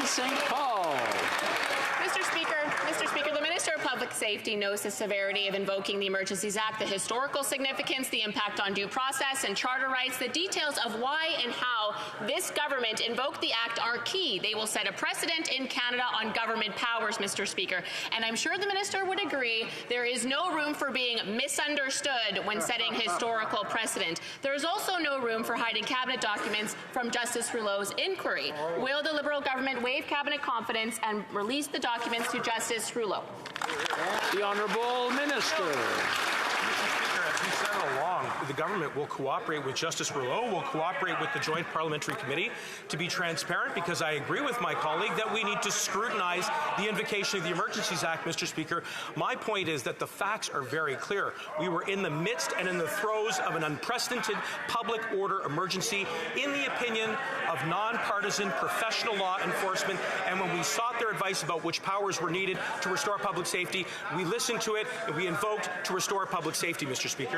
St. Paul. Mr. Speaker, the Minister of Public Safety knows the severity of invoking the Emergencies Act, the historical significance, the impact on due process and charter rights. The details of why and how this government invoked the Act are key. They will set a precedent in Canada on government powers, Mr. Speaker. And I'm sure the Minister would agree there is no room for being misunderstood when setting historical precedent. There is also no room for hiding cabinet documents from Justice Rouleau's inquiry. Will the Liberal government waive cabinet confidence and release the documents to Justice Rouleau? The Honourable Minister. As we said all along, the government will cooperate with Justice Rouleau, will cooperate with the Joint Parliamentary Committee to be transparent, because I agree with my colleague that we need to scrutinize the invocation of the Emergencies Act, Mr. Speaker. My point is that the facts are very clear. We were in the midst and in the throes of an unprecedented public order emergency in the opinion of nonpartisan professional law enforcement, and when we sought their advice about which powers were needed to restore public safety, we listened to it and we invoked to restore public safety, Mr. Speaker.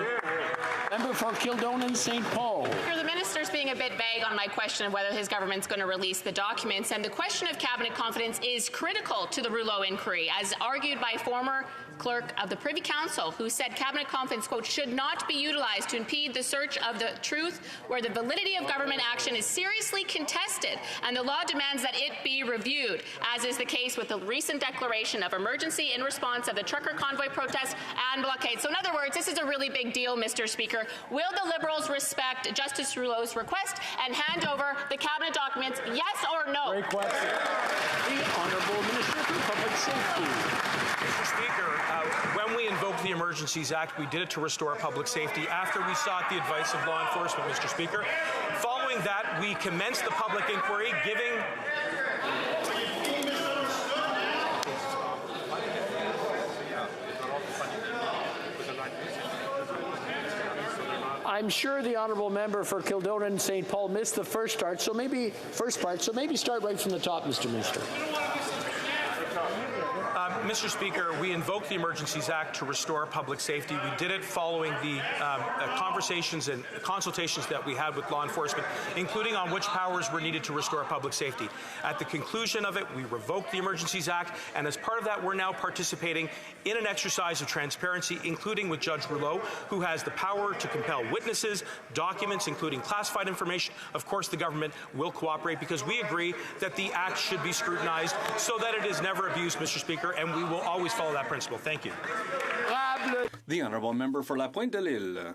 Member for Kildonan St. Paul. The Minister's being a bit vague on my question of whether his government's going to release the documents, and the question of cabinet confidence is critical to the Rouleau inquiry, as argued by former clerk of the Privy Council, who said cabinet confidence, quote, should not be utilized to impede the search of the truth where the validity of government action is seriously contested and the law demands that it be reviewed, as is the case with the recent declaration of emergency in response of the trucker convoy protests and blockade. So in other words, this is a really big deal, Mr. Speaker. Will the Liberals respect Justice Rouleau's request and hand over the cabinet documents, yes or no? Great question. The Honourable Minister for Public Safety. Mr. Speaker, when we invoked the Emergencies Act, we did it to restore public safety after we sought the advice of law enforcement, Mr. Speaker. Following that, we commenced the public inquiry, giving I'm sure the Honourable Member for Kildonan St. Paul missed the first part, so maybe start right from the top, Mr. Minister. Mr. Speaker, we invoked the Emergencies Act to restore public safety. We did it following the conversations and consultations that we had with law enforcement, including on which powers were needed to restore public safety. At the conclusion of it, we revoked the Emergencies Act, and as part of that, we're now participating in an exercise of transparency, including with Judge Rouleau, who has the power to compel witnesses, documents, including classified information. Of course, the government will cooperate because we agree that the Act should be scrutinized so that it is never abused, Mr. Speaker, and we will always follow that principle. Thank you. The Honourable Member for La Pointe de l'Île.